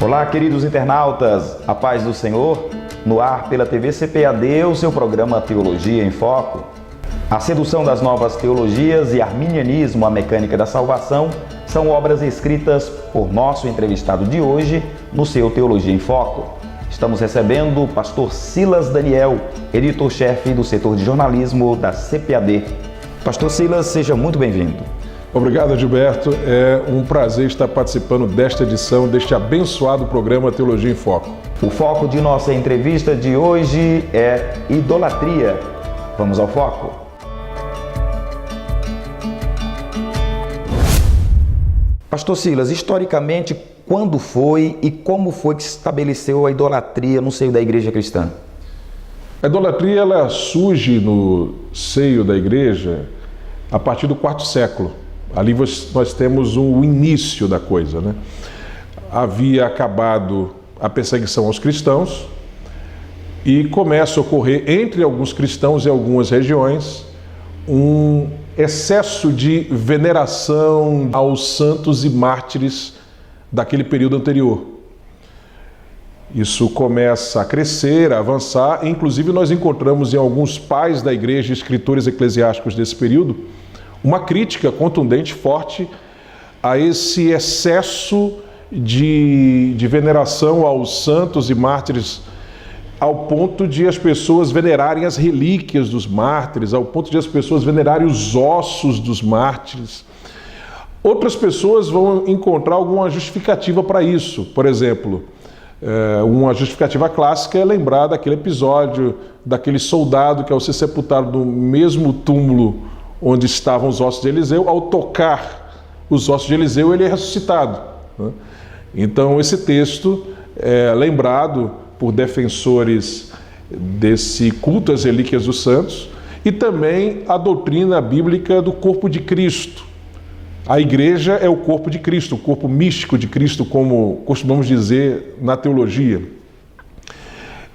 Olá, queridos internautas, a paz do Senhor, no ar pela TV CPAD, o seu programa Teologia em Foco. A sedução das novas teologias e arminianismo, a mecânica da salvação, são obras escritas por nosso entrevistado de hoje no seu Teologia em Foco. Estamos recebendo o pastor Silas Daniel, editor-chefe do setor de jornalismo da CPAD. Pastor Silas, seja muito bem-vindo. Obrigado, Gilberto. É um prazer estar participando desta edição, deste abençoado programa Teologia em Foco. O foco de nossa entrevista de hoje é idolatria. Vamos ao foco? Pastor Silas, historicamente, quando foi e como foi que se estabeleceu a idolatria no seio da igreja cristã? A idolatria ela surge no seio da igreja a partir do quarto século. Ali nós temos o início da coisa, né? Havia acabado a perseguição aos cristãos e começa a ocorrer entre alguns cristãos em algumas regiões um excesso de veneração aos santos e mártires daquele período anterior. Isso começa a crescer, a avançar, e inclusive nós encontramos em alguns pais da igreja, escritores eclesiásticos desse período, uma crítica contundente, forte, a esse excesso de veneração aos santos e mártires, ao ponto de as pessoas venerarem as relíquias dos mártires, ao ponto de as pessoas venerarem os ossos dos mártires. Outras pessoas vão encontrar alguma justificativa para isso. Por exemplo, uma justificativa clássica é lembrar daquele episódio daquele soldado que, ao ser sepultado no mesmo túmulo onde estavam os ossos de Eliseu, ao tocar os ossos de Eliseu, ele é ressuscitado. Então, esse texto é lembrado por defensores desse culto às relíquias dos santos e também a doutrina bíblica do corpo de Cristo. A igreja é o corpo de Cristo, o corpo místico de Cristo, como costumamos dizer na teologia.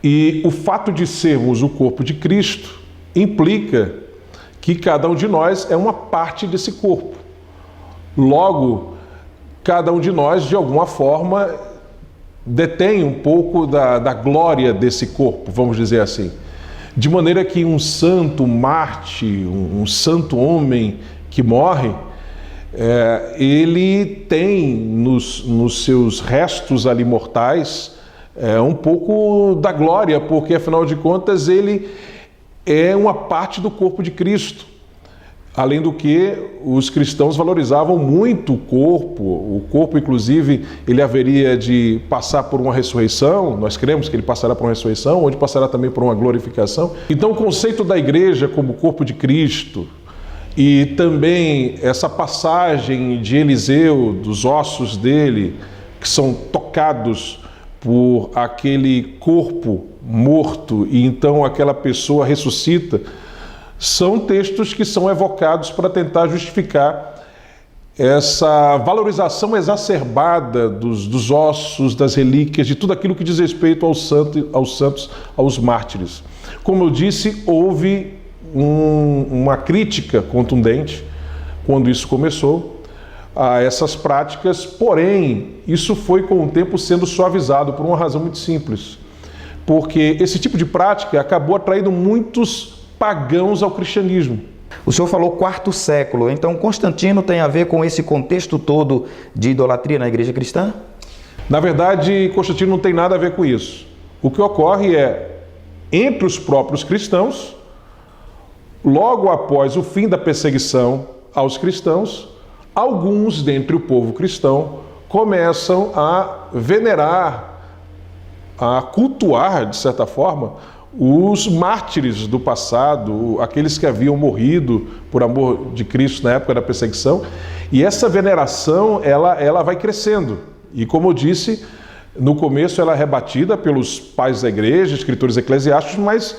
E o fato de sermos o corpo de Cristo implica que cada um de nós é uma parte desse corpo. Logo, cada um de nós, de alguma forma, detém um pouco da glória desse corpo, vamos dizer assim. De maneira que um santo mártir, um santo homem que morre, ele tem nos seus restos ali mortais um pouco da glória, porque afinal de contas ele é uma parte do corpo de Cristo. Além do que, os cristãos valorizavam muito o corpo inclusive ele haveria de passar por uma ressurreição, nós cremos que ele passará por uma ressurreição, onde passará também por uma glorificação. Então o conceito da igreja como corpo de Cristo e também essa passagem de Eliseu, dos ossos dele, que são tocados por aquele corpo morto e então aquela pessoa ressuscita, são textos que são evocados para tentar justificar essa valorização exacerbada dos ossos, das relíquias, de tudo aquilo que diz respeito aos santos, aos mártires. Como eu disse, houve uma crítica contundente quando isso começou a essas práticas, porém isso foi com o tempo sendo suavizado por uma razão muito simples, porque esse tipo de prática acabou atraindo muitos pagãos ao cristianismo. O senhor falou quarto século, então Constantino tem a ver com esse contexto todo de idolatria na igreja cristã? Na verdade, Constantino não tem nada a ver com isso. O que ocorre é, entre os próprios cristãos, logo após o fim da perseguição aos cristãos, alguns dentre o povo cristão começam a venerar, a cultuar, de certa forma, os mártires do passado, aqueles que haviam morrido por amor de Cristo na época da perseguição. E essa veneração, ela vai crescendo. E como eu disse, no começo ela é rebatida pelos pais da igreja, escritores eclesiásticos, mas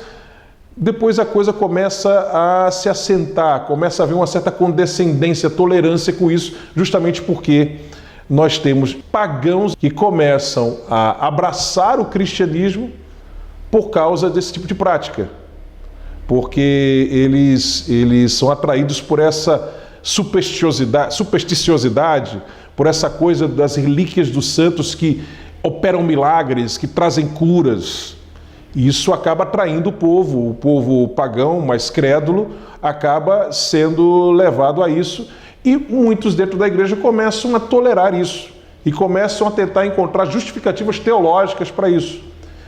depois a coisa começa a se assentar, começa a haver uma certa condescendência, tolerância com isso, justamente porque nós temos pagãos que começam a abraçar o cristianismo por causa desse tipo de prática, porque eles são atraídos por essa supersticiosidade, por essa coisa das relíquias dos santos que operam milagres, que trazem curas. E isso acaba atraindo o povo pagão, mais crédulo, acaba sendo levado a isso. E muitos dentro da igreja começam a tolerar isso e começam a tentar encontrar justificativas teológicas para isso.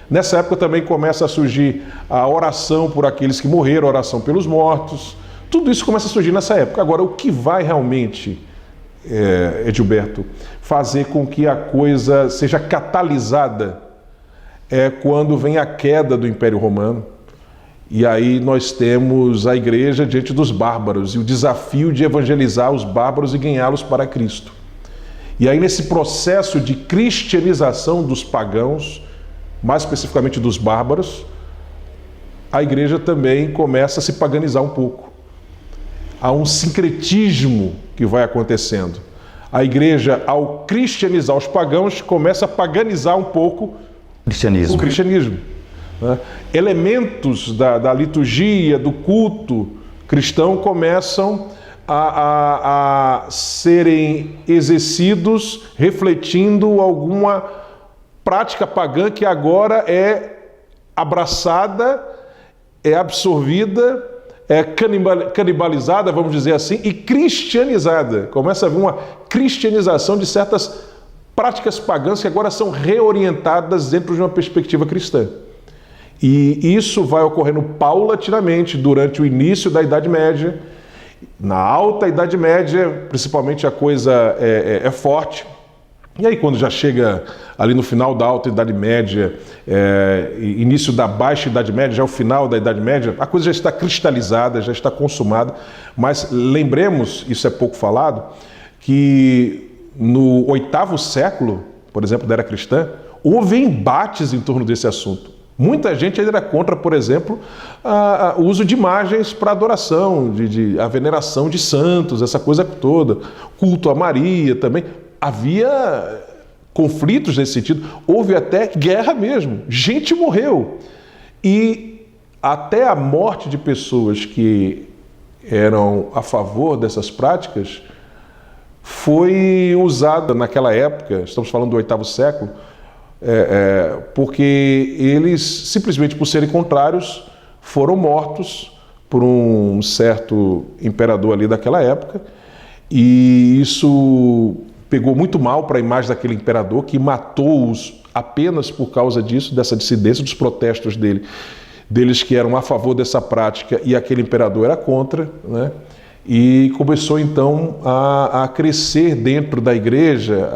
Nessa época também começa a surgir a oração por aqueles que morreram, a oração pelos mortos. Tudo isso começa a surgir nessa época. Agora, o que vai realmente, Edilberto, fazer com que a coisa seja catalisada é quando vem a queda do Império Romano. E aí nós temos a igreja diante dos bárbaros e o desafio de evangelizar os bárbaros e ganhá-los para Cristo. E aí nesse processo de cristianização dos pagãos, mais especificamente dos bárbaros, a igreja também começa a se paganizar um pouco. Há um sincretismo que vai acontecendo. A igreja, ao cristianizar os pagãos, começa a paganizar um pouco o cristianismo. Né? Elementos da liturgia, do culto cristão começam a serem exercidos refletindo alguma prática pagã que agora é abraçada, é absorvida, é canibalizada, vamos dizer assim, e cristianizada. Começa a haver uma cristianização de certas práticas pagãs que agora são reorientadas dentro de uma perspectiva cristã. E isso vai ocorrendo paulatinamente durante o início da Idade Média. Na Alta Idade Média, principalmente, a coisa é forte. E aí, quando já chega ali no final da Alta Idade Média, início da Baixa Idade Média, já o final da Idade Média, a coisa já está cristalizada, já está consumada. Mas lembremos, isso é pouco falado, que no 8º século, por exemplo, da era cristã, houve embates em torno desse assunto. Muita gente ainda era contra, por exemplo, o uso de imagens para adoração, a veneração de santos, essa coisa toda. Culto a Maria também. Havia conflitos nesse sentido. Houve até guerra mesmo. Gente morreu. E até a morte de pessoas que eram a favor dessas práticas foi usada naquela época, estamos falando do 8º século, porque eles, simplesmente por serem contrários, foram mortos por um certo imperador ali daquela época, e isso pegou muito mal para a imagem daquele imperador, que matou-os apenas por causa disso, dessa dissidência, dos protestos deles que eram a favor dessa prática e aquele imperador era contra, né? E começou então a crescer dentro da igreja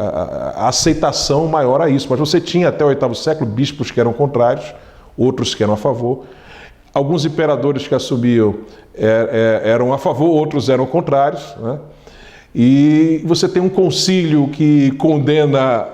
a aceitação maior a isso. Mas você tinha até o 8º século bispos que eram contrários, outros que eram a favor. Alguns imperadores que assumiam eram a favor, outros eram contrários, né? E você tem um concílio que condena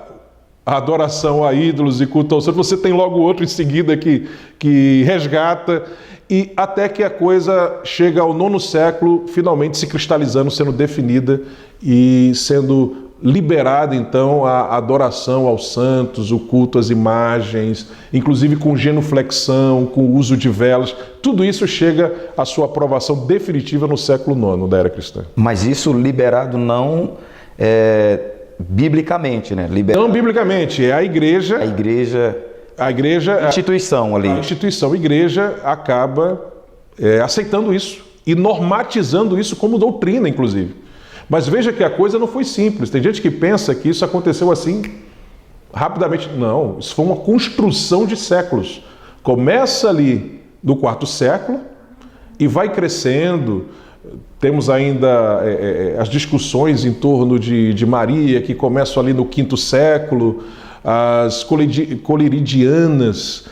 a adoração a ídolos e culto ao santo, você tem logo outro em seguida que resgata, e até que a coisa chega ao 9º século, finalmente se cristalizando, sendo definida e sendo liberada então a adoração aos santos, o culto às imagens, inclusive com genuflexão, com o uso de velas. Tudo isso chega à sua aprovação definitiva no século IX da era cristã. Mas isso liberado não biblicamente, né? Não biblicamente, é a igreja. A instituição ali. A instituição, a igreja, acaba aceitando isso e normatizando isso como doutrina, inclusive. Mas veja que a coisa não foi simples. Tem gente que pensa que isso aconteceu assim rapidamente. Não, isso foi uma construção de séculos. Começa ali no 4º século e vai crescendo. Temos ainda as discussões em torno de Maria, que começam ali no 5º século. As coleridianas,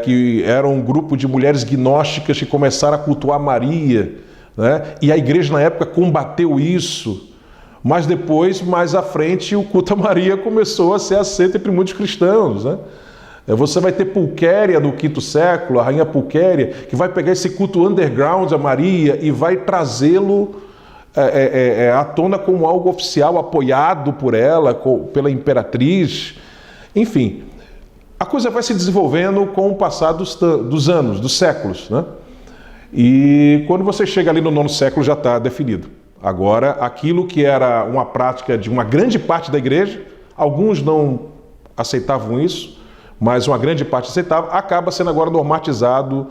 que eram um grupo de mulheres gnósticas que começaram a cultuar Maria, né? E a igreja na época combateu isso, mas depois, mais à frente, o culto a Maria começou a ser aceito entre muitos cristãos, né? Você vai ter Pulquéria no 5º século, a rainha Pulquéria, que vai pegar esse culto underground a Maria e vai trazê-lo à tona como algo oficial, apoiado por ela, pela imperatriz. Enfim, a coisa vai se desenvolvendo com o passar dos anos, dos séculos, né? E quando você chega ali no 9º século já está definido. Agora, aquilo que era uma prática de uma grande parte da igreja, alguns não aceitavam isso, mas uma grande parte aceitava, acaba sendo agora normatizado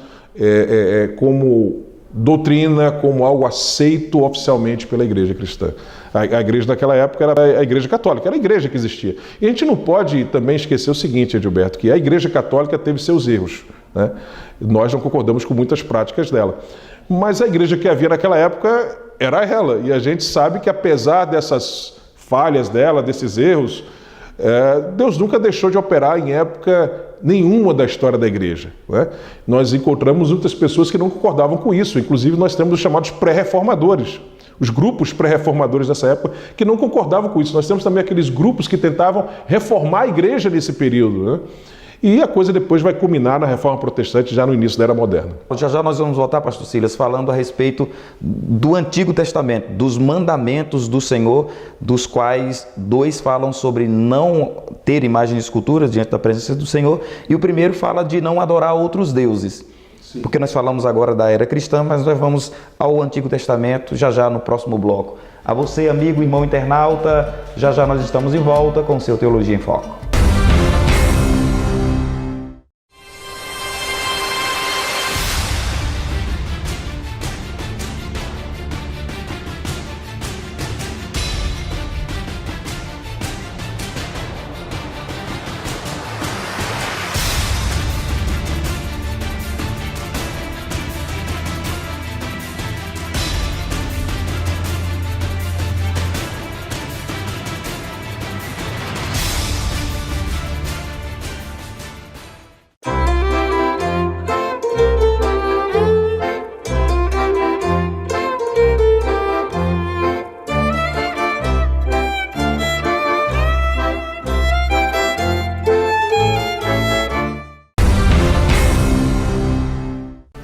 como doutrina, como algo aceito oficialmente pela igreja cristã. A igreja daquela época era a igreja católica, era a igreja que existia. E a gente não pode também esquecer o seguinte, Edilberto, que a igreja católica teve seus erros, né? Nós não concordamos com muitas práticas dela. Mas a igreja que havia naquela época era ela. E a gente sabe que apesar dessas falhas dela, desses erros, Deus nunca deixou de operar em época nenhuma da história da igreja, né? Nós encontramos muitas pessoas que não concordavam com isso. Inclusive nós temos os chamados pré-reformadores, os grupos pré-reformadores dessa época que não concordavam com isso. Nós temos também aqueles grupos que tentavam reformar a igreja nesse período, né? E a coisa depois vai culminar na Reforma Protestante, já no início da Era Moderna. Já nós vamos voltar, pastor Silas, falando a respeito do Antigo Testamento, dos mandamentos do Senhor, dos quais 2 falam sobre não ter imagem de esculturas diante da presença do Senhor, e o primeiro fala de não adorar outros deuses. Sim. Porque nós falamos agora da era cristã, mas nós vamos ao Antigo Testamento já no próximo bloco. A você, amigo, irmão internauta, já nós estamos de volta com o seu Teologia em Foco.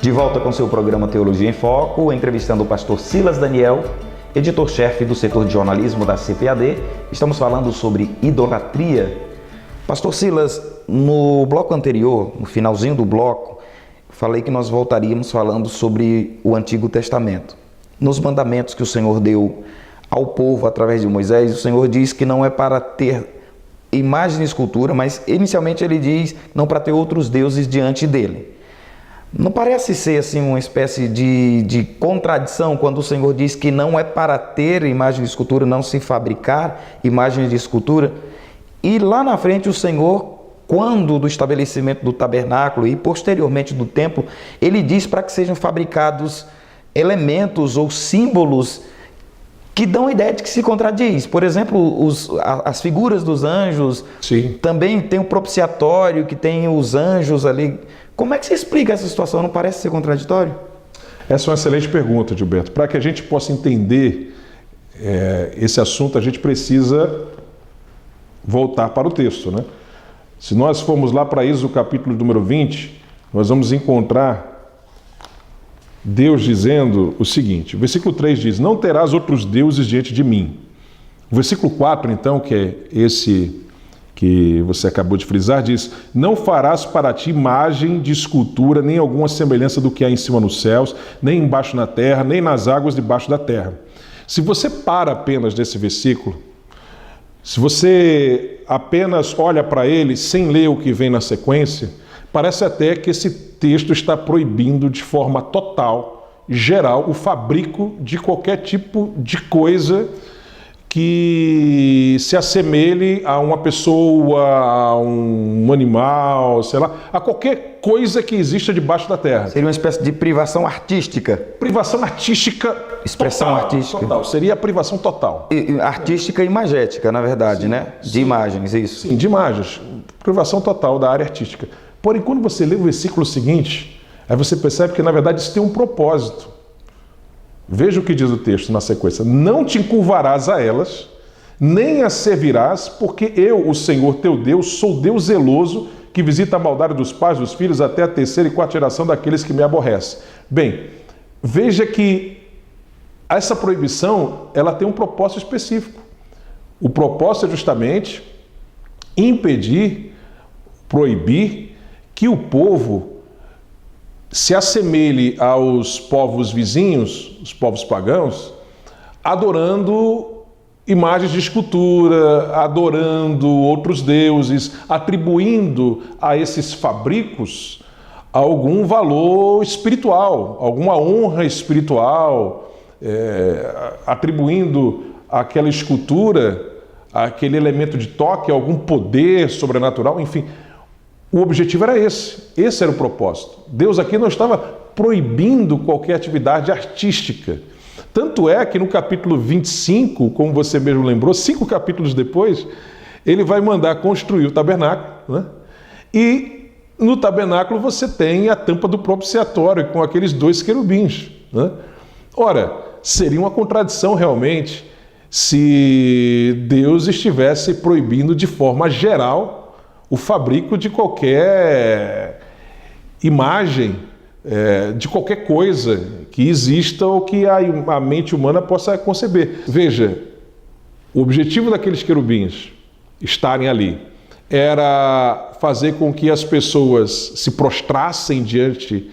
De volta com seu programa Teologia em Foco, entrevistando o pastor Silas Daniel, editor-chefe do setor de jornalismo da CPAD. Estamos falando sobre idolatria. Pastor Silas, no bloco anterior, no finalzinho do bloco, falei que nós voltaríamos falando sobre o Antigo Testamento. Nos mandamentos que o Senhor deu ao povo através de Moisés, o Senhor diz que não é para ter imagem e escultura, mas inicialmente ele diz não para ter outros deuses diante dele. Não parece ser assim uma espécie de contradição quando o Senhor diz que não é para ter imagem de escultura, não se fabricar imagem de escultura? E lá na frente o Senhor, quando do estabelecimento do tabernáculo e posteriormente do templo, ele diz para que sejam fabricados elementos ou símbolos que dão a ideia de que se contradiz. Por exemplo, as figuras dos anjos. Sim. Também tem o propiciatório, que tem os anjos ali. Como é que você explica essa situação? Não parece ser contraditório? Essa é uma excelente pergunta, Gilberto. Para que a gente possa entender esse assunto, a gente precisa voltar para o texto, né? Se nós formos lá para Êxodo capítulo número 20, nós vamos encontrar Deus dizendo o seguinte, o versículo 3 diz, não terás outros deuses diante de mim. O versículo 4, então, que é esse que você acabou de frisar, diz, não farás para ti imagem de escultura, nem alguma semelhança do que há em cima nos céus, nem embaixo na terra, nem nas águas debaixo da terra. Se você para apenas nesse versículo, se você apenas olha para ele sem ler o que vem na sequência, parece até que esse texto está proibindo de forma total, geral, o fabrico de qualquer tipo de coisa que se assemelhe a uma pessoa, a um animal, sei lá, a qualquer coisa que exista debaixo da terra. Seria uma espécie de privação artística. Privação artística. Expressão total, artística. Total. Seria a privação total. Artística e imagética, na verdade, sim, né? De imagens, isso. Sim, de imagens. Privação total da área artística. Porém, quando você lê o versículo seguinte, aí você percebe que, na verdade, isso tem um propósito. Veja o que diz o texto na sequência. Não te encurvarás a elas, nem as servirás, porque eu, o Senhor teu Deus, sou Deus zeloso, que visita a maldade dos pais, dos filhos, até a terceira e quarta geração daqueles que me aborrecem. Bem, veja que essa proibição, ela tem um propósito específico. O propósito é justamente impedir, proibir que o povo se assemelhe aos povos vizinhos, os povos pagãos, adorando imagens de escultura, adorando outros deuses, atribuindo a esses fabricos algum valor espiritual, alguma honra espiritual, atribuindo àquela escultura, àquele elemento de toque, algum poder sobrenatural, enfim. O objetivo era esse era o propósito. Deus aqui não estava proibindo qualquer atividade artística. Tanto é que no capítulo 25, como você mesmo lembrou, 5 capítulos depois, ele vai mandar construir o tabernáculo, né? E no tabernáculo você tem a tampa do propiciatório com aqueles 2 querubins, né? Ora, seria uma contradição realmente se Deus estivesse proibindo de forma geral o fabrico de qualquer imagem, de qualquer coisa que exista ou que a mente humana possa conceber. Veja, o objetivo daqueles querubins estarem ali era fazer com que as pessoas se prostrassem diante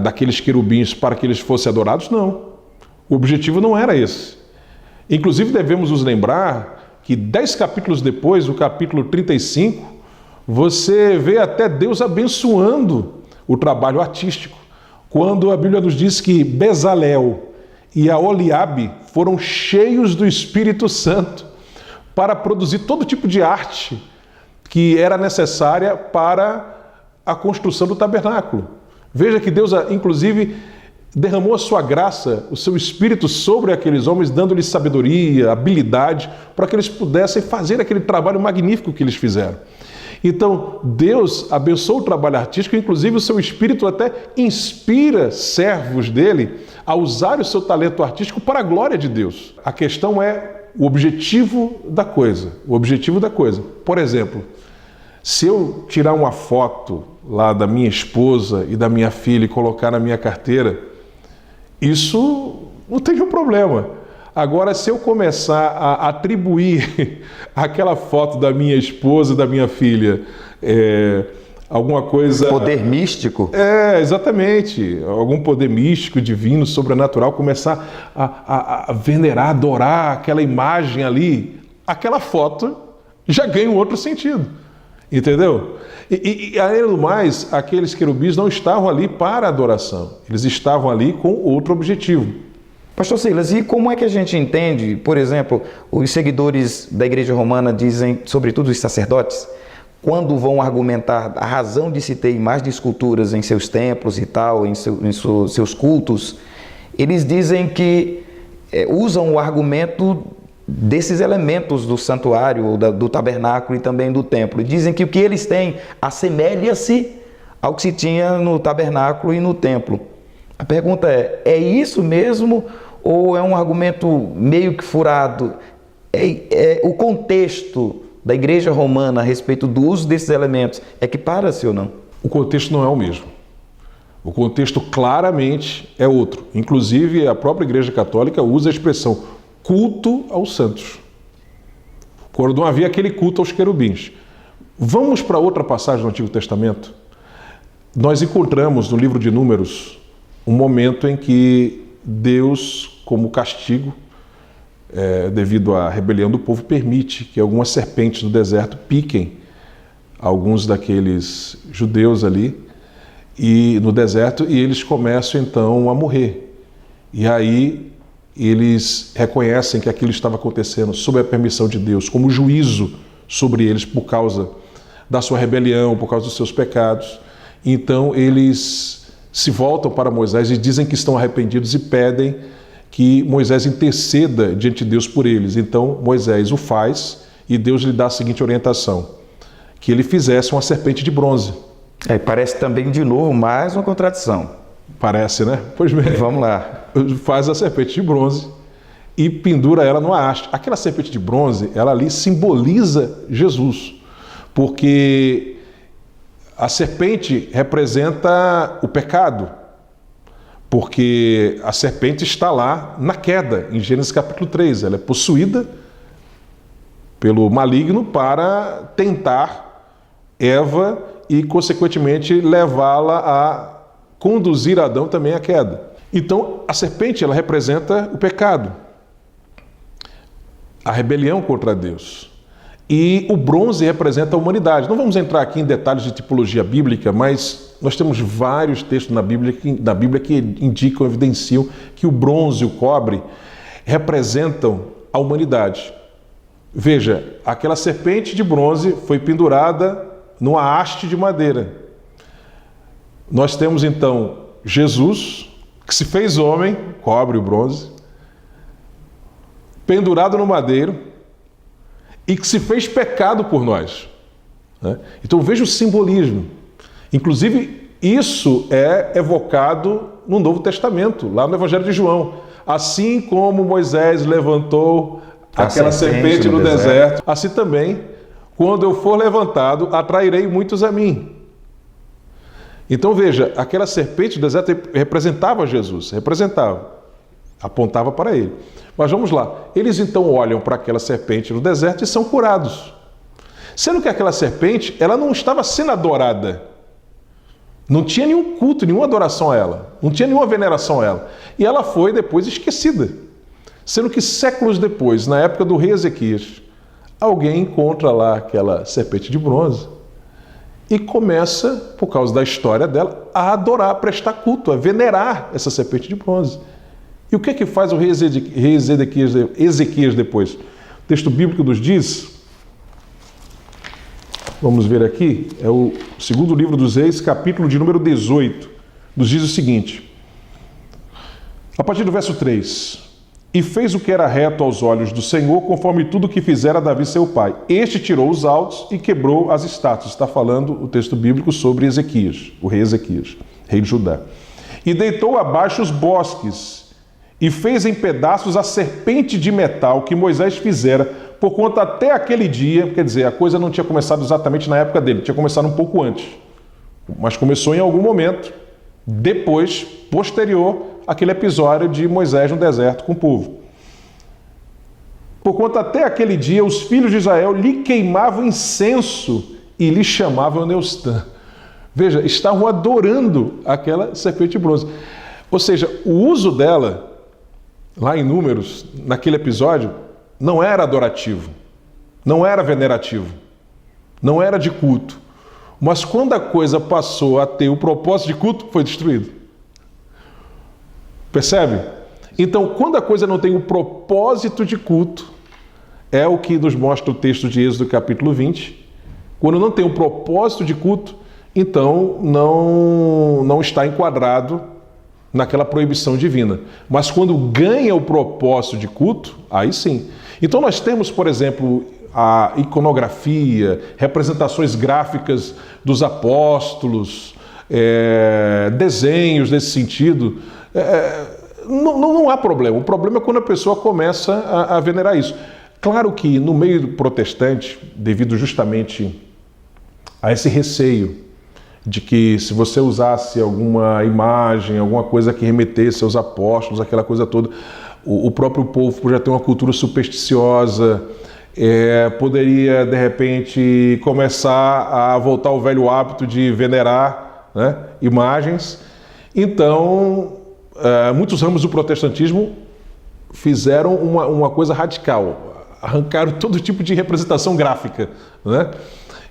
daqueles querubins para que eles fossem adorados? Não. O objetivo não era esse. Inclusive devemos nos lembrar que 10 capítulos depois, no capítulo 35, você vê até Deus abençoando o trabalho artístico, quando a Bíblia nos diz que Bezalel e Aholiabe foram cheios do Espírito Santo para produzir todo tipo de arte que era necessária para a construção do tabernáculo. Veja que Deus, inclusive, derramou a sua graça, o seu Espírito sobre aqueles homens, dando-lhes sabedoria, habilidade, para que eles pudessem fazer aquele trabalho magnífico que eles fizeram. Então, Deus abençoa o trabalho artístico, inclusive o seu Espírito até inspira servos dele a usar o seu talento artístico para a glória de Deus. A questão é o objetivo da coisa. O objetivo da coisa. Por exemplo, se eu tirar uma foto lá da minha esposa e da minha filha e colocar na minha carteira, isso não tem nenhum problema. Agora, se eu começar a atribuir aquela foto da minha esposa, da minha filha, alguma coisa... Poder místico? Exatamente. Algum poder místico, divino, sobrenatural, começar a venerar, adorar aquela imagem ali, aquela foto já ganha um outro sentido. Entendeu? E além do mais, aqueles querubins não estavam ali para adoração. Eles estavam ali com outro objetivo. Pastor Silas, e como é que a gente entende, por exemplo, os seguidores da Igreja Romana dizem, sobretudo os sacerdotes, quando vão argumentar a razão de se ter imagens de esculturas em seus templos e tal, em seus cultos, eles dizem que usam o argumento desses elementos do santuário, do tabernáculo e também do templo. Dizem que o que eles têm assemelha-se ao que se tinha no tabernáculo e no templo. A pergunta é isso mesmo ou é um argumento meio que furado? O contexto da Igreja Romana a respeito do uso desses elementos equipara-se ou não? O contexto não é o mesmo. O contexto claramente é outro. Inclusive, a própria Igreja Católica usa a expressão culto aos santos, quando não havia aquele culto aos querubins. Vamos para outra passagem do Antigo Testamento. Nós encontramos no livro de Números um momento em que Deus, como castigo, devido à rebelião do povo, permite que algumas serpentes do deserto piquem alguns daqueles judeus ali no deserto, e eles começam então a morrer. E aí eles reconhecem que aquilo estava acontecendo sob a permissão de Deus, como juízo sobre eles por causa da sua rebelião, por causa dos seus pecados. Então eles se voltam para Moisés e dizem que estão arrependidos e pedem que Moisés interceda diante de Deus por eles. Então Moisés o faz e Deus lhe dá a seguinte orientação: que ele fizesse uma serpente de bronze. Parece também de novo mais uma contradição. Parece, né? Pois bem. Vamos lá. Faz a serpente de bronze e pendura ela numa haste. Aquela serpente de bronze, ela ali simboliza Jesus, porque a serpente representa o pecado, porque a serpente está lá na queda, em Gênesis capítulo 3. Ela é possuída pelo maligno para tentar Eva e, consequentemente, levá-la a conduzir Adão também à queda. Então, a serpente, ela representa o pecado. a rebelião contra Deus. E o bronze representa a humanidade. Não vamos entrar aqui em detalhes de tipologia bíblica, mas nós temos vários textos na Bíblia que indicam, evidenciam que o bronze e o cobre representam a humanidade. Veja, aquela serpente de bronze foi pendurada numa haste de madeira. Nós temos então Jesus, que se fez homem, cobre o bronze, pendurado no madeiro, e que se fez pecado por nós. Então veja o simbolismo. Inclusive, isso é evocado no Novo Testamento, lá no Evangelho de João. Assim como Moisés levantou aquela serpente no deserto, assim também, quando eu for levantado, atrairei muitos a mim. Então veja, aquela serpente do deserto representava Jesus, apontava para ele. Mas vamos lá, eles então olham para aquela serpente no deserto e são curados. Sendo que aquela serpente, ela não estava sendo adorada. Não tinha nenhum culto, nenhuma adoração a ela. Não tinha nenhuma veneração a ela. E ela foi depois esquecida. Sendo que séculos depois, na época do rei Ezequias, alguém encontra lá aquela serpente de bronze e começa, por causa da história dela, a adorar, a prestar culto, a venerar essa serpente de bronze. E o que é que faz o rei Ezequias depois? O texto bíblico nos diz, vamos ver aqui, é o segundo livro dos Reis, capítulo de número 18, nos diz o seguinte, a partir do verso 3, e fez o que era reto aos olhos do Senhor, conforme tudo o que fizera Davi seu pai. Este tirou os altos e quebrou as estátuas. Está falando o texto bíblico sobre Ezequias, o rei Ezequias, rei de Judá. E deitou abaixo os bosques, e fez em pedaços a serpente de metal que Moisés fizera, por conta até aquele dia, quer dizer, a coisa não tinha começado exatamente na época dele, tinha começado um pouco antes, mas começou em algum momento, depois, posterior, aquele episódio de Moisés no deserto com o povo. Por conta até aquele dia, os filhos de Israel lhe queimavam incenso e lhe chamavam Neustã. Veja, estavam adorando aquela serpente de bronze. Ou seja, o uso dela, lá em Números, naquele episódio, não era adorativo, não era venerativo, não era de culto. Mas quando a coisa passou a ter o propósito de culto, foi destruído. Percebe? Então, quando a coisa não tem o propósito de culto, é o que nos mostra o texto de Êxodo capítulo 20. Quando não tem o propósito de culto, então não está enquadrado naquela proibição divina. Mas quando ganha o propósito de culto, aí sim. Então nós temos, por exemplo, a iconografia, representações gráficas dos apóstolos, desenhos nesse sentido. Não há problema. O problema é quando a pessoa começa a venerar isso. Claro que no meio protestante, devido justamente a esse receio de que se você usasse alguma imagem, alguma coisa que remetesse aos apóstolos, aquela coisa toda, o próprio povo já tem uma cultura supersticiosa, poderia de repente começar a voltar ao velho hábito de venerar, né, imagens. Então, muitos ramos do protestantismo fizeram uma coisa radical, arrancaram todo tipo de representação gráfica, né?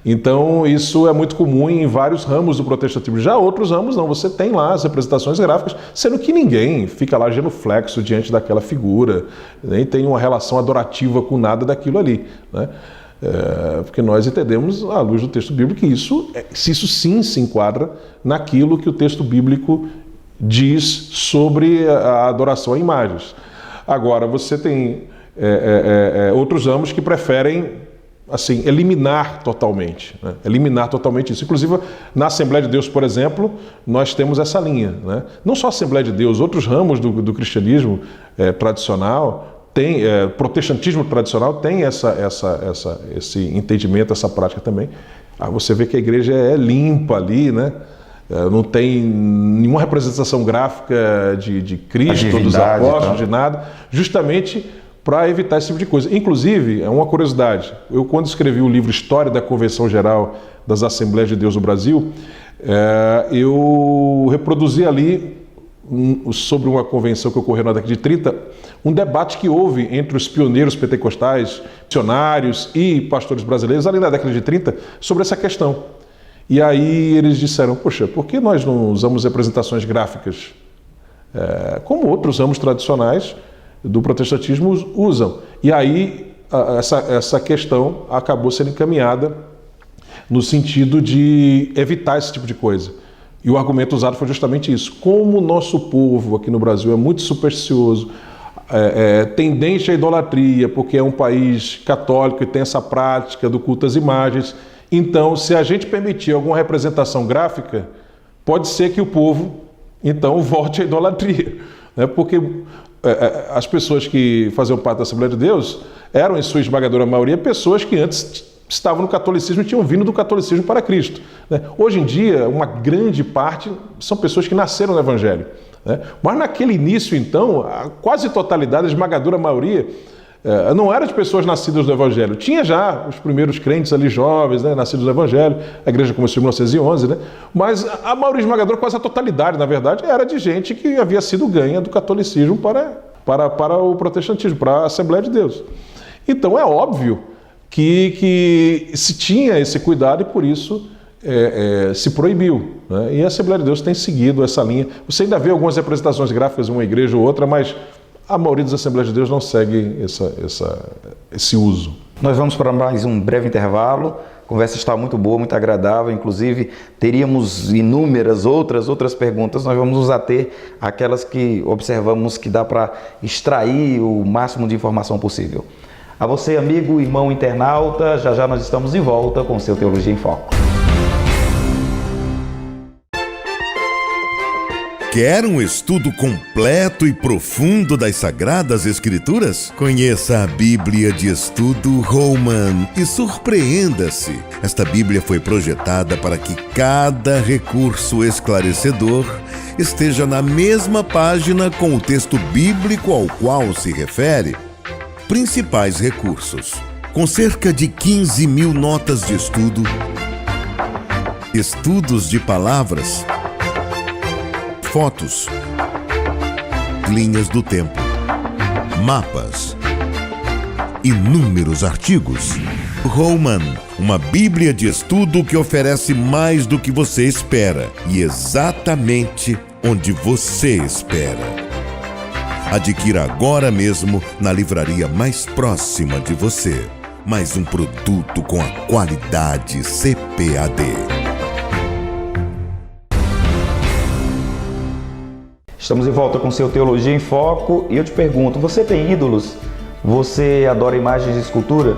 Então, isso é muito comum em vários ramos do protestantismo. Já outros ramos não, você tem lá as representações gráficas, sendo que ninguém fica lá genuflexo diante daquela figura, nem tem uma relação adorativa com nada daquilo ali, né? Porque nós entendemos, à luz do texto bíblico, que isso sim se enquadra naquilo que o texto bíblico diz sobre a adoração a imagens. Agora, você tem outros ramos que preferem assim, eliminar totalmente, né? Eliminar totalmente isso. Inclusive, na Assembleia de Deus, por exemplo, nós temos essa linha, né? Não só a Assembleia de Deus, outros ramos do cristianismo tradicional, protestantismo tradicional tem esse entendimento, essa prática também. Você vê que a igreja é limpa ali, né? Não tem nenhuma representação gráfica de Cristo, dos apóstolos, de nada, justamente para evitar esse tipo de coisa. Inclusive, é uma curiosidade, eu quando escrevi o livro História da Convenção Geral das Assembleias de Deus no Brasil, eu reproduzi ali sobre uma convenção que ocorreu na década de 30, um debate que houve entre os pioneiros pentecostais, missionários e pastores brasileiros, ali na década de 30, sobre essa questão. E aí eles disseram, poxa, por que nós não usamos representações gráficas como outros ramos tradicionais do protestantismo usam? E aí essa questão acabou sendo encaminhada no sentido de evitar esse tipo de coisa. E o argumento usado foi justamente isso. Como o nosso povo aqui no Brasil é muito supersticioso, tendente à idolatria, porque é um país católico e tem essa prática do culto às imagens, então, se a gente permitir alguma representação gráfica, pode ser que o povo, então, volte à idolatria. Né? Porque as pessoas que faziam parte da Assembleia de Deus eram, em sua esmagadora maioria, pessoas que antes estavam no catolicismo e tinham vindo do catolicismo para Cristo. Né? Hoje em dia, uma grande parte são pessoas que nasceram no Evangelho. Né? Mas naquele início, então, a quase totalidade, a esmagadora maioria, não era de pessoas nascidas do Evangelho. Tinha já os primeiros crentes ali jovens, né, nascidos do Evangelho, a igreja começou em 1911, né? Mas a maioria esmagadora, quase a totalidade, na verdade, era de gente que havia sido ganha do catolicismo para o protestantismo, para a Assembleia de Deus. Então é óbvio que se tinha esse cuidado e por isso se proibiu. Né? E a Assembleia de Deus tem seguido essa linha. Você ainda vê algumas representações gráficas em uma igreja ou outra, mas a maioria das Assembleias de Deus não segue esse uso. Nós vamos para mais um breve intervalo. A conversa está muito boa, muito agradável. Inclusive, teríamos inúmeras outras perguntas. Nós vamos nos ater àquelas que observamos que dá para extrair o máximo de informação possível. A você, amigo, irmão internauta, já nós estamos de volta com o seu Teologia em Foco. Quer um estudo completo e profundo das Sagradas Escrituras? Conheça a Bíblia de Estudo Holman e surpreenda-se. Esta Bíblia foi projetada para que cada recurso esclarecedor esteja na mesma página com o texto bíblico ao qual se refere. Principais recursos: com cerca de 15.000 notas de estudo, estudos de palavras, fotos, linhas do tempo, mapas, inúmeros artigos. Holman, uma Bíblia de estudo que oferece mais do que você espera e exatamente onde você espera. Adquira agora mesmo na livraria mais próxima de você. Mais um produto com a qualidade CPAD. Estamos de volta com o seu Teologia em Foco e eu te pergunto, você tem ídolos? Você adora imagens de escultura?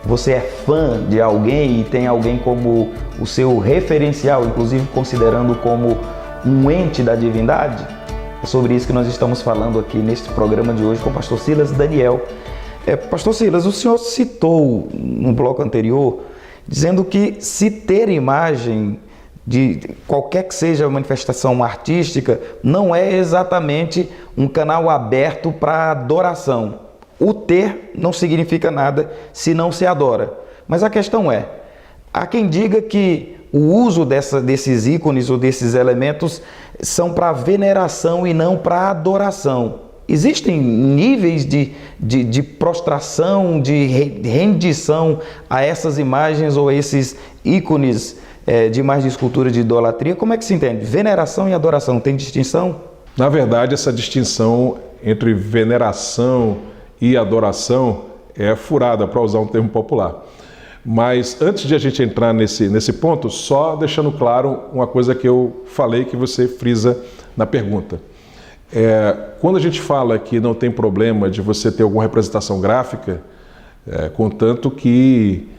Você é fã de alguém e tem alguém como o seu referencial, inclusive considerando como um ente da divindade? É sobre isso que nós estamos falando aqui neste programa de hoje com o pastor Silas Daniel. Pastor Silas, o senhor citou no bloco anterior, dizendo que se ter imagem de qualquer que seja a manifestação artística, não é exatamente um canal aberto para adoração. O ter não significa nada se não se adora. Mas a questão é, há quem diga que o uso desses ícones ou desses elementos são para veneração e não para adoração. Existem níveis de prostração, de rendição a essas imagens ou a esses ícones de imagem de escultura de idolatria? Como é que se entende? Veneração e adoração, tem distinção? Na verdade, essa distinção entre veneração e adoração é furada, para usar um termo popular. Mas antes de a gente entrar nesse ponto, só deixando claro uma coisa que eu falei que você frisa na pergunta. Quando a gente fala que não tem problema de você ter alguma representação gráfica, contanto que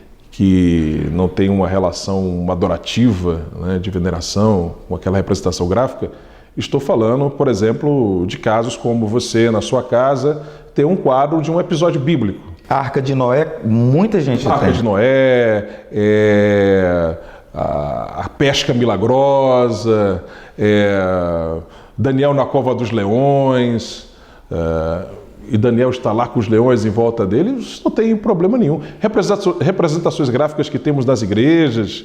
não tem uma relação adorativa, né, de veneração com aquela representação gráfica, estou falando, por exemplo, de casos como você, na sua casa, ter um quadro de um episódio bíblico. A Arca de Noé, muita gente tem. A Arca de Noé, a pesca milagrosa, Daniel na cova dos leões, e Daniel está lá com os leões em volta dele, isso não tem problema nenhum. Representações gráficas que temos nas igrejas,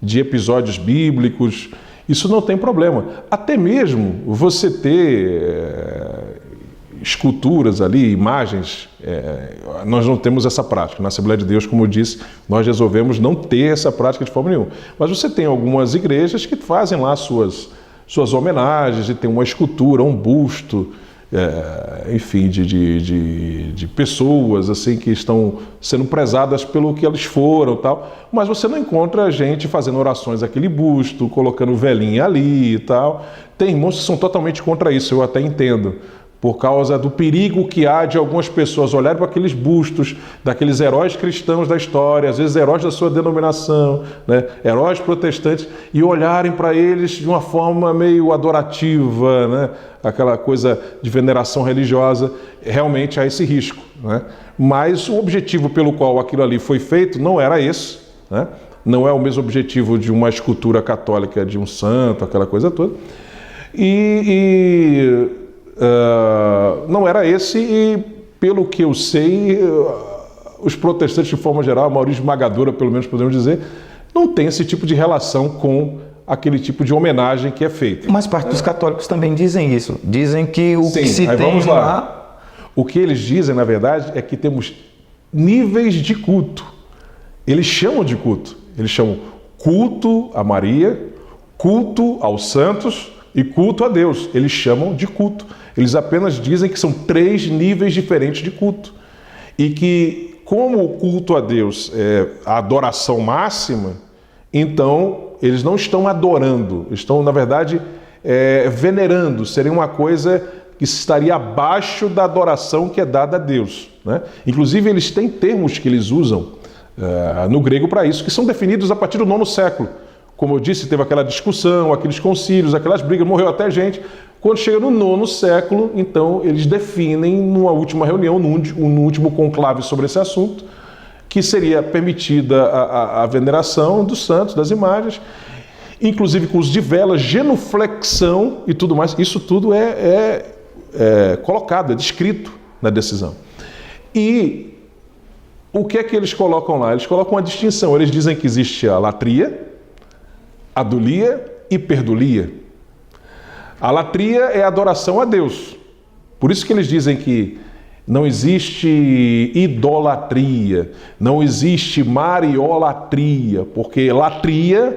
de episódios bíblicos, Isso não tem problema. Até mesmo você ter esculturas ali, imagens, nós não temos essa prática. Na Assembleia de Deus, como eu disse, nós resolvemos não ter essa prática de forma nenhuma. Mas você tem algumas igrejas que fazem lá suas homenagens, e tem uma escultura, um busto, enfim, de pessoas assim que estão sendo prezadas pelo que eles foram, tal. Mas você não encontra gente fazendo orações àquele busto, colocando velhinha ali e tal. Tem irmãos que são totalmente contra isso, eu até entendo, por causa do perigo que há de algumas pessoas olharem para aqueles bustos daqueles heróis cristãos da história, às vezes heróis da sua denominação, né? Heróis protestantes, e olharem para eles de uma forma meio adorativa, né? Aquela coisa de veneração religiosa. Realmente há esse risco, né? Mas o objetivo pelo qual aquilo ali foi feito não era esse, né? Não é o mesmo objetivo de uma escultura católica de um santo, aquela coisa toda. Não era esse, e pelo que eu sei, os protestantes de forma geral, a maioria esmagadora, pelo menos podemos dizer, não tem esse tipo de relação com aquele tipo de homenagem que é feito. Mas parte dos católicos também dizem isso. Dizem que o que se tem lá... O que eles dizem, na verdade, é que temos níveis de culto. Eles chamam de culto. Eles chamam culto a Maria, culto aos santos e culto a Deus. Eles chamam de culto. Eles apenas dizem que são 3 níveis diferentes de culto. E que, como o culto a Deus é a adoração máxima, então eles não estão adorando, estão, na verdade, venerando. Seria uma coisa que estaria abaixo da adoração que é dada a Deus, né? Inclusive, eles têm termos que eles usam no grego para isso, que são definidos a partir do 9º século. Como eu disse, teve aquela discussão, aqueles concílios, aquelas brigas, morreu até gente. Quando chega no 9º século, então eles definem numa última reunião, no último conclave sobre esse assunto, que seria permitida a veneração dos santos, das imagens, inclusive com uso de velas, genuflexão e tudo mais. Isso tudo é colocado, é descrito na decisão. E o que é que eles colocam lá? Eles colocam uma distinção. Eles dizem que existe a latria, adulia e perdulia. A latria é a adoração a Deus. Por isso que eles dizem que não existe idolatria, não existe mariolatria, porque latria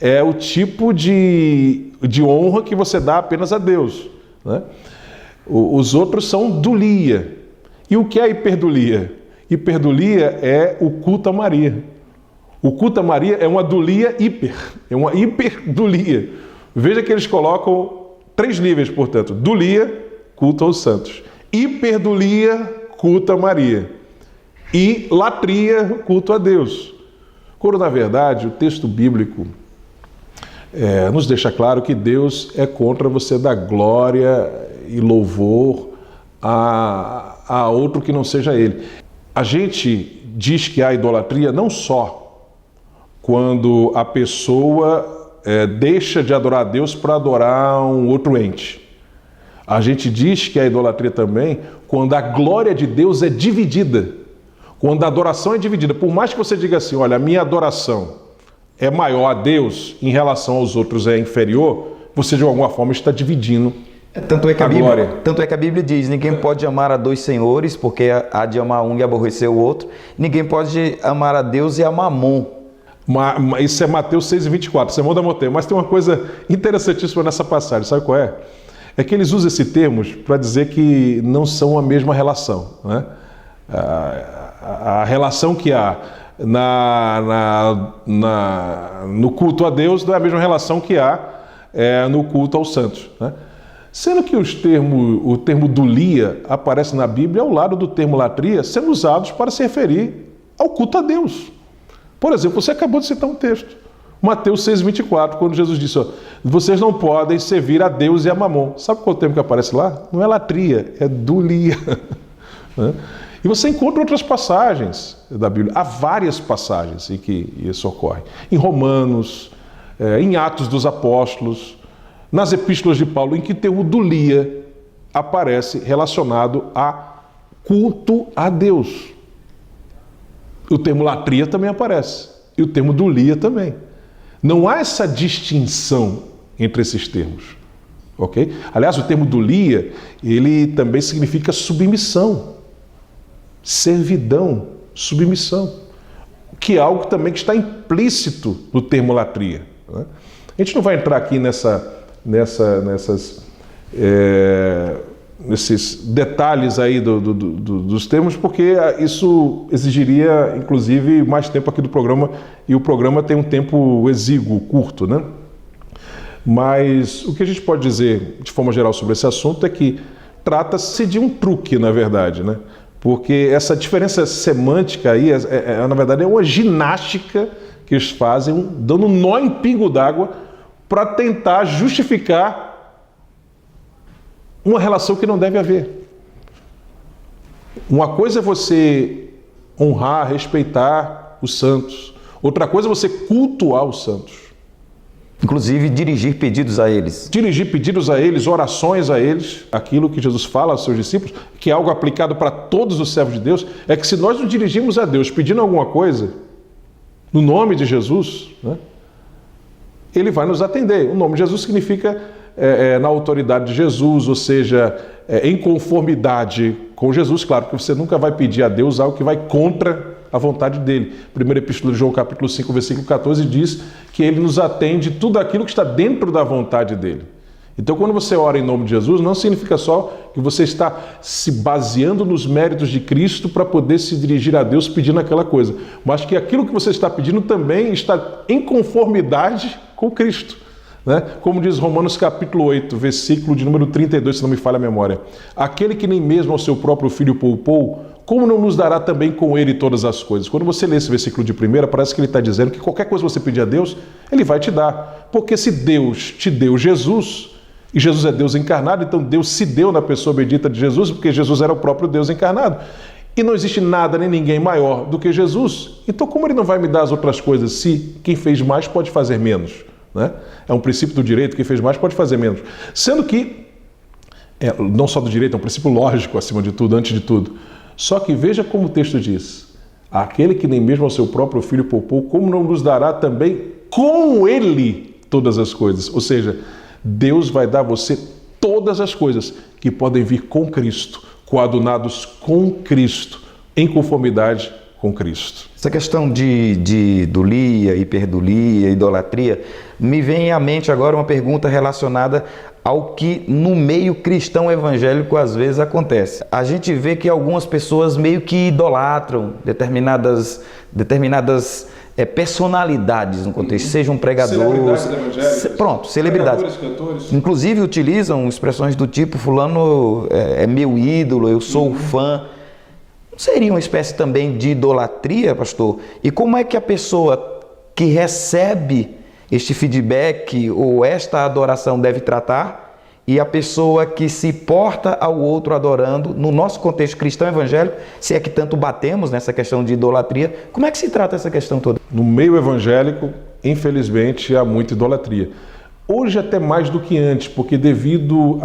é o tipo de honra que você dá apenas a Deus, né? Os outros são dulia. E o que é hiperdulia? Hiperdulia é o culto a Maria. O culto a Maria é uma dulia hiper, é uma hiperdulia. Veja que eles colocam 3 níveis, portanto: dulia, culto aos santos; hiperdulia, culto a Maria; e latria, culto a Deus. Quando, na verdade, o texto bíblico nos deixa claro que Deus é contra você dar glória e louvor a outro que não seja Ele. A gente diz que há idolatria não só quando a pessoa deixa de adorar a Deus para adorar um outro ente. A gente diz que a idolatria também quando a glória de Deus é dividida, quando a adoração é dividida. Por mais que você diga assim, olha, a minha adoração é maior a Deus em relação aos outros é inferior, você de alguma forma está dividindo tanto é que a Bíblia diz, ninguém pode amar a 2 senhores, porque há de amar um e aborrecer o outro. Ninguém pode amar a Deus e a Mamon. Isso é Mateus 6,24, Sermão da Montanha. Mas tem uma coisa interessantíssima nessa passagem, sabe qual é? É que eles usam esse termo para dizer que não são a mesma relação, né? A relação que há no culto a Deus não é a mesma relação que há no culto aos santos, né? Sendo que o termo dulia aparece na Bíblia ao lado do termo latria, sendo usados para se referir ao culto a Deus. Por exemplo, você acabou de citar um texto, Mateus 6,24, quando Jesus disse, vocês não podem servir a Deus e a Mamon. Sabe qual é o termo que aparece lá? Não é latria, é dulia. E você encontra outras passagens da Bíblia. Há várias passagens em que isso ocorre. Em Romanos, em Atos dos Apóstolos, nas epístolas de Paulo, em que o termo dulia aparece relacionado a culto a Deus. O termo latria também aparece. E o termo dulia também. Não há essa distinção entre esses termos. Ok? Aliás, o termo dulia, ele também significa submissão, servidão, submissão, que é algo também que está implícito no termo latria. Né? A gente não vai entrar aqui nesses detalhes aí dos termos, porque isso exigiria, inclusive, mais tempo aqui do programa, e o programa tem um tempo exíguo, curto, né? Mas o que a gente pode dizer, de forma geral, sobre esse assunto é que trata-se de um truque, na verdade, né? Porque essa diferença semântica aí, na verdade, é uma ginástica que eles fazem, dando um nó em pingo d'água para tentar justificar uma relação que não deve haver. Uma coisa é você honrar, respeitar os santos. Outra coisa é você cultuar os santos. Inclusive dirigir pedidos a eles. Dirigir pedidos a eles, orações a eles. Aquilo que Jesus fala aos seus discípulos, que é algo aplicado para todos os servos de Deus, é que se nós nos dirigimos a Deus pedindo alguma coisa, no nome de Jesus, né, Ele vai nos atender. O nome de Jesus significa na autoridade de Jesus, ou seja, em conformidade com Jesus. Claro que você nunca vai pedir a Deus algo que vai contra a vontade dele. Primeira Epístola de João, capítulo 5, versículo 14, diz que ele nos atende tudo aquilo que está dentro da vontade dele. Então, quando você ora em nome de Jesus, não significa só que você está se baseando nos méritos de Cristo para poder se dirigir a Deus pedindo aquela coisa, mas que aquilo que você está pedindo também está em conformidade com Cristo. Né? Como diz Romanos capítulo 8, versículo de número 32, se não me falha a memória. Aquele que nem mesmo ao seu próprio filho poupou, como não nos dará também com ele todas as coisas? Quando você lê esse versículo de primeira, parece que ele está dizendo que qualquer coisa que você pedir a Deus, ele vai te dar. Porque se Deus te deu Jesus, e Jesus é Deus encarnado, então Deus se deu na pessoa bendita de Jesus, porque Jesus era o próprio Deus encarnado. E não existe nada nem ninguém maior do que Jesus. Então como ele não vai me dar as outras coisas se quem fez mais pode fazer menos? Né? É um princípio do direito, quem fez mais pode fazer menos. Sendo que, não só do direito, é um princípio lógico acima de tudo, antes de tudo. Só que veja como o texto diz: aquele que nem mesmo ao seu próprio filho poupou, como não nos dará também com ele todas as coisas? Ou seja, Deus vai dar a você todas as coisas que podem vir com Cristo, coadunados com Cristo, em conformidade com Cristo. Essa questão de dulia, hiperdulia, idolatria, me vem à mente agora uma pergunta relacionada ao que no meio cristão evangélico às vezes acontece. A gente vê que algumas pessoas meio que idolatram determinadas personalidades no contexto, sejam pregadores, celebridades. Cantores. Inclusive utilizam expressões do tipo: fulano é meu ídolo, eu sou fã. Não seria uma espécie também de idolatria, pastor? E como é que a pessoa que recebe este feedback ou esta adoração deve tratar? E a pessoa que se porta ao outro adorando, no nosso contexto cristão evangélico, se é que tanto batemos nessa questão de idolatria, como é que se trata essa questão toda? No meio evangélico, infelizmente, há muita idolatria. Hoje até mais do que antes, porque devido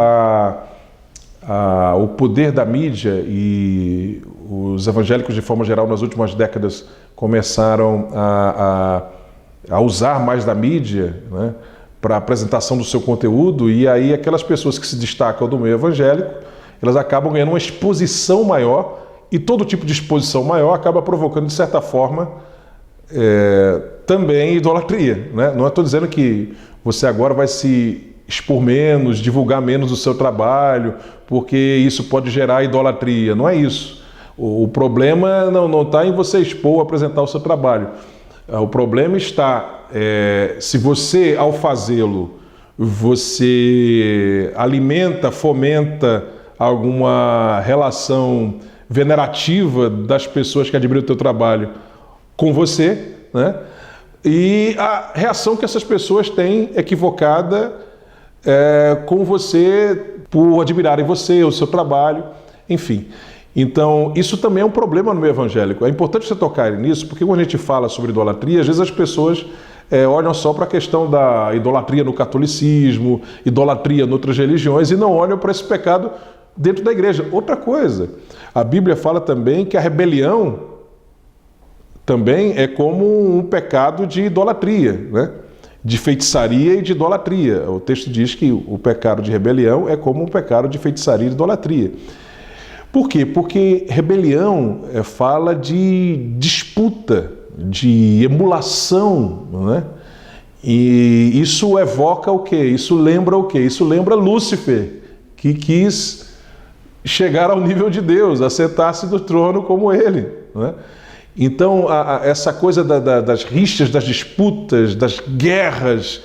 ao poder da mídia, e os evangélicos de forma geral nas últimas décadas começaram a usar mais da mídia, né, para a apresentação do seu conteúdo, e aí aquelas pessoas que se destacam do meio evangélico, elas acabam ganhando uma exposição maior, e todo tipo de exposição maior acaba provocando, de certa forma, também idolatria. Né? Não estou dizendo que você agora vai se expor menos, divulgar menos o seu trabalho, porque isso pode gerar idolatria. Não é isso. O problema não está em você expor ou apresentar o seu trabalho. O problema está, se você, ao fazê-lo, você alimenta, fomenta alguma relação venerativa das pessoas que admiram o teu trabalho com você, né? E a reação que essas pessoas têm equivocada com você por admirarem você, o seu trabalho, enfim. Então, isso também é um problema no meio evangélico. É importante você tocar nisso, porque quando a gente fala sobre idolatria, às vezes as pessoas olham só para a questão da idolatria no catolicismo, idolatria em outras religiões, e não olham para esse pecado dentro da igreja. Outra coisa, a Bíblia fala também que a rebelião também é como um pecado de idolatria, né? de feitiçaria e de idolatria. O texto diz que o pecado de rebelião é como um pecado de feitiçaria e de idolatria. Por quê? Porque rebelião fala de disputa, de emulação, não é? E isso evoca o quê? Isso lembra o quê? Isso lembra Lúcifer, que quis chegar ao nível de Deus, assentar-se do trono como ele, não é? Então, essa coisa das rixas, das disputas, das guerras,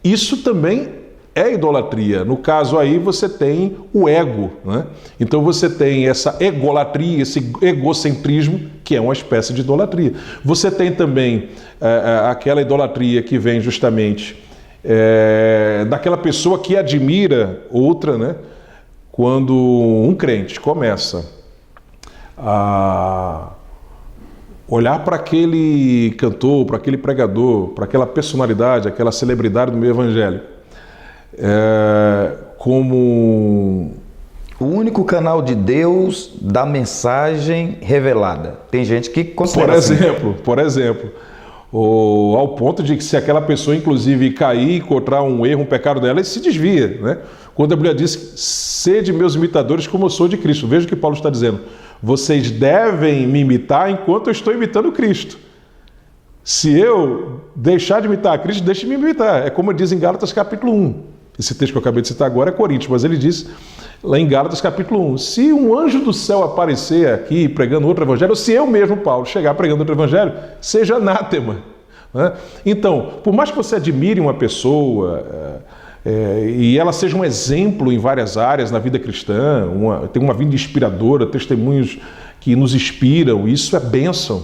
isso também é idolatria. No caso aí, você tem o ego, né? Então você tem essa egolatria, esse egocentrismo, que é uma espécie de idolatria. Você tem também aquela idolatria que vem justamente daquela pessoa que admira outra, né? Quando um crente começa a olhar para aquele cantor, para aquele pregador, para aquela personalidade, aquela celebridade do meio evangelho, como o único canal de Deus da mensagem revelada. Tem gente que considera por exemplo, ao ponto de que se aquela pessoa inclusive cair, encontrar um erro, um pecado dela, ele se desvia, né? Quando a Bíblia diz, sede meus imitadores como eu sou de Cristo. Veja o que Paulo está dizendo. Vocês devem me imitar enquanto eu estou imitando Cristo. Se eu deixar de imitar a Cristo, deixe de me imitar. É como diz em Gálatas capítulo 1. Esse texto que eu acabei de citar agora é Coríntios, mas ele diz lá em Gálatas capítulo 1, se um anjo do céu aparecer aqui pregando outro evangelho, ou se eu mesmo, Paulo, chegar pregando outro evangelho, seja anátema, né? Então, por mais que você admire uma pessoa e ela seja um exemplo em várias áreas na vida cristã, tem uma vida inspiradora, testemunhos que nos inspiram, isso é bênção.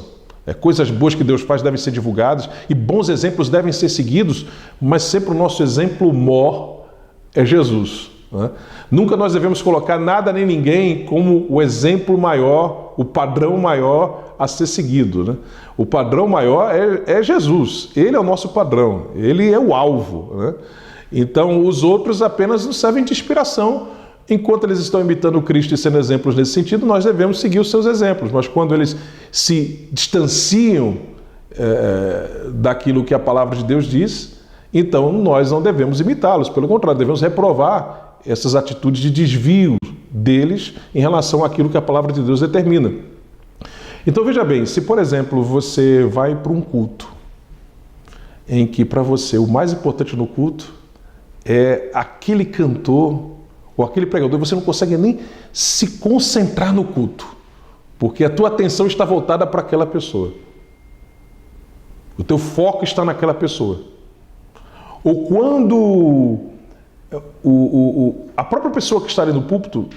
Coisas boas que Deus faz devem ser divulgadas e bons exemplos devem ser seguidos, mas sempre o nosso exemplo mor é Jesus, né? Nunca nós devemos colocar nada nem ninguém como o exemplo maior, o padrão maior a ser seguido, né? O padrão maior é Jesus, ele é o nosso padrão, ele é o alvo, né? Então os outros apenas nos servem de inspiração. Enquanto eles estão imitando Cristo e sendo exemplos nesse sentido, nós devemos seguir os seus exemplos. Mas quando eles se distanciam daquilo que a palavra de Deus diz, então nós não devemos imitá-los. Pelo contrário, devemos reprovar essas atitudes de desvio deles em relação àquilo que a palavra de Deus determina. Então veja bem, se por exemplo você vai para um culto em que para você o mais importante no culto é aquele cantor ou aquele pregador, você não consegue nem se concentrar no culto, porque a tua atenção está voltada para aquela pessoa. O teu foco está naquela pessoa. Ou quando a própria pessoa que está ali no púlpito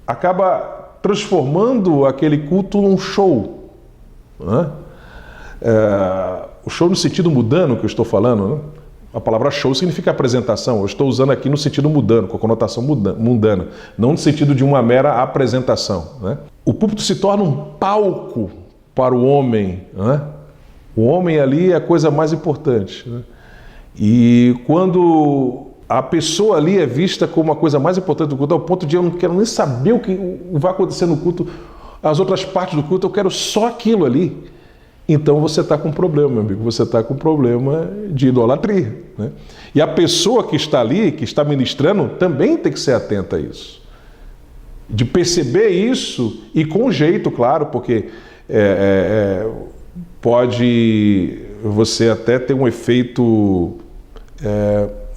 acaba transformando aquele culto num show, né? O show no sentido mundano que eu estou falando, né? A palavra show significa apresentação. Eu estou usando aqui no sentido mundano, com a conotação mundana, não no sentido de uma mera apresentação, né? O púlpito se torna um palco para o homem, né? O homem ali é a coisa mais importante, né? E quando a pessoa ali é vista como a coisa mais importante do culto, ao ponto de eu não quero nem saber o que vai acontecer no culto, as outras partes do culto, eu quero só aquilo ali. Então você está com um problema, meu amigo, você está com um problema de idolatria, né? E a pessoa que está ali, que está ministrando, também tem que ser atenta a isso. De perceber isso e com jeito, claro, porque pode você até ter um efeito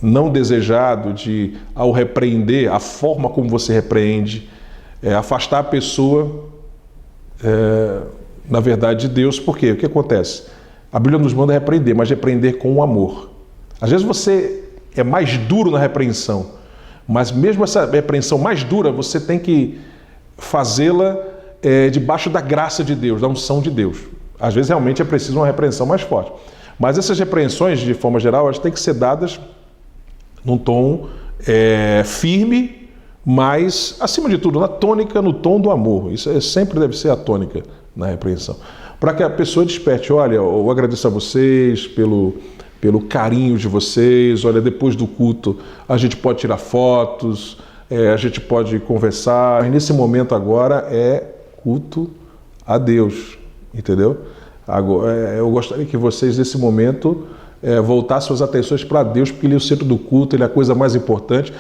não desejado de, ao repreender, a forma como você repreende, afastar a pessoa na verdade de Deus. Por quê? O que acontece? A Bíblia nos manda repreender, mas repreender com o amor. Às vezes você é mais duro na repreensão, mas mesmo essa repreensão mais dura, você tem que fazê-la debaixo da graça de Deus, da unção de Deus. Às vezes realmente é preciso uma repreensão mais forte. Mas essas repreensões, de forma geral, elas têm que ser dadas num tom firme, mas, acima de tudo, na tônica, no tom do amor. Isso sempre deve ser a tônica na repreensão. Para que a pessoa desperte, olha, eu agradeço a vocês pelo carinho de vocês, olha, depois do culto a gente pode tirar fotos, a gente pode conversar, mas nesse momento agora é culto a Deus, entendeu? Agora, eu gostaria que vocês, nesse momento, voltar suas atenções para Deus, porque Ele é o centro do culto, Ele é a coisa mais importante.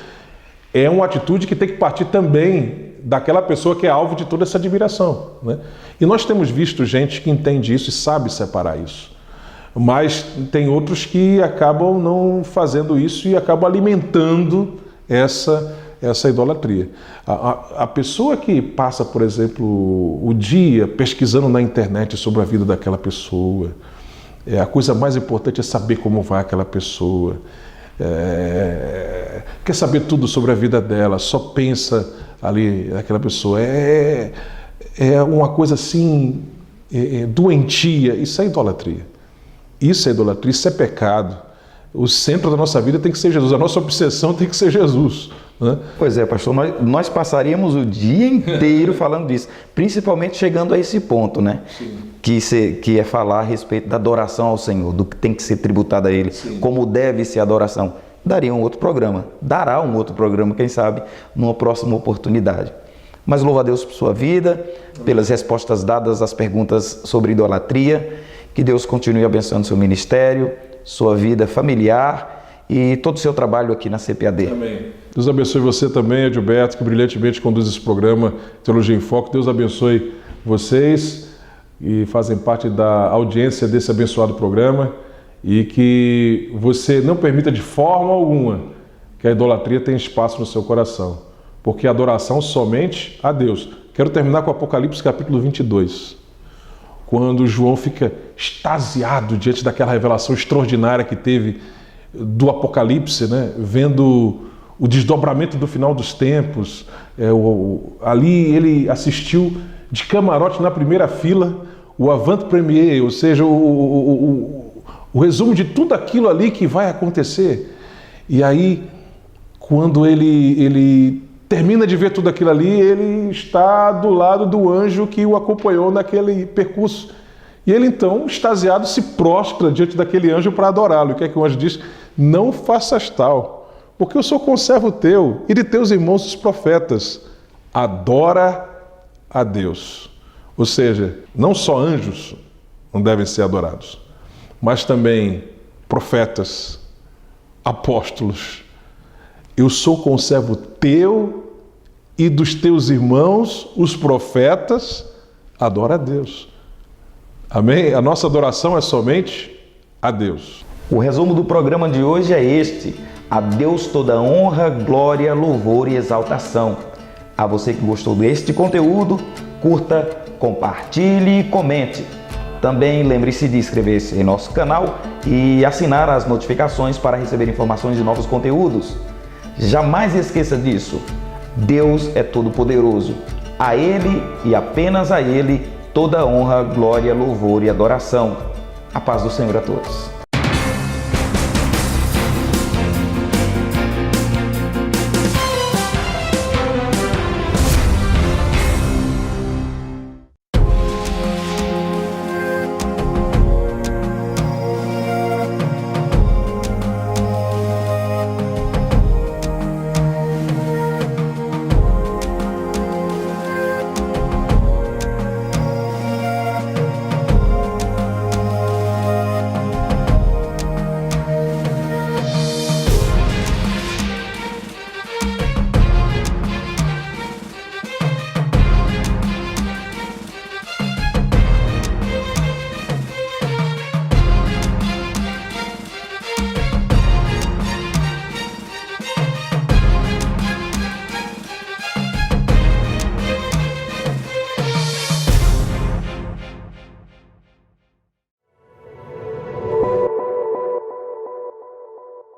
É uma atitude que tem que partir também daquela pessoa que é alvo de toda essa admiração, né? E nós temos visto gente que entende isso e sabe separar isso. Mas tem outros que acabam não fazendo isso e acabam alimentando essa idolatria. A pessoa que passa, por exemplo, o dia pesquisando na internet sobre a vida daquela pessoa, a coisa mais importante é saber como vai aquela pessoa, quer saber tudo sobre a vida dela, só pensa ali naquela pessoa. É uma coisa assim, doentia. Isso é idolatria. Isso é idolatria, isso é pecado. O centro da nossa vida tem que ser Jesus, a nossa obsessão tem que ser Jesus, né? Pois é, pastor, nós passaríamos o dia inteiro falando disso, principalmente chegando a esse ponto, né? Que é falar a respeito da adoração ao Senhor, do que tem que ser tributado a Ele, sim, como deve ser a adoração. Daria um outro programa, dará um outro programa, quem sabe, numa próxima oportunidade. Mas louvo a Deus por sua vida, pelas respostas dadas às perguntas sobre idolatria. Que Deus continue abençoando seu ministério, sua vida familiar e todo o seu trabalho aqui na CPAD. Amém. Deus abençoe você também, Edilberto, que brilhantemente conduz esse programa Teologia em Foco. Deus abençoe vocês e fazem parte da audiência desse abençoado programa, e que você não permita de forma alguma que a idolatria tenha espaço no seu coração, porque a adoração somente a Deus. Quero terminar com Apocalipse capítulo 22. Quando João fica extasiado diante daquela revelação extraordinária que teve do Apocalipse, né? Vendo o desdobramento do final dos tempos. Ali ele assistiu de camarote na primeira fila o avant-première, ou seja, o resumo de tudo aquilo ali que vai acontecer. E aí, quando ele termina de ver tudo aquilo ali, ele está do lado do anjo que o acompanhou naquele percurso. E ele então, extasiado, se prostra diante daquele anjo para adorá-lo. O que é que o anjo diz? Não faças tal, porque eu sou conservo teu e de teus irmãos os profetas. Adora a Deus. Ou seja, não só anjos não devem ser adorados, mas também profetas, apóstolos. Eu sou conservo teu e dos teus irmãos, os profetas. Adora a Deus. Amém? A nossa adoração é somente a Deus. O resumo do programa de hoje é este: a Deus toda honra, glória, louvor e exaltação. A você que gostou deste conteúdo, curta, compartilhe e comente. Também lembre-se de inscrever-se em nosso canal e assinar as notificações para receber informações de novos conteúdos. Jamais esqueça disso. Deus é todo-poderoso. A Ele e apenas a Ele toda honra, glória, louvor e adoração. A paz do Senhor a todos.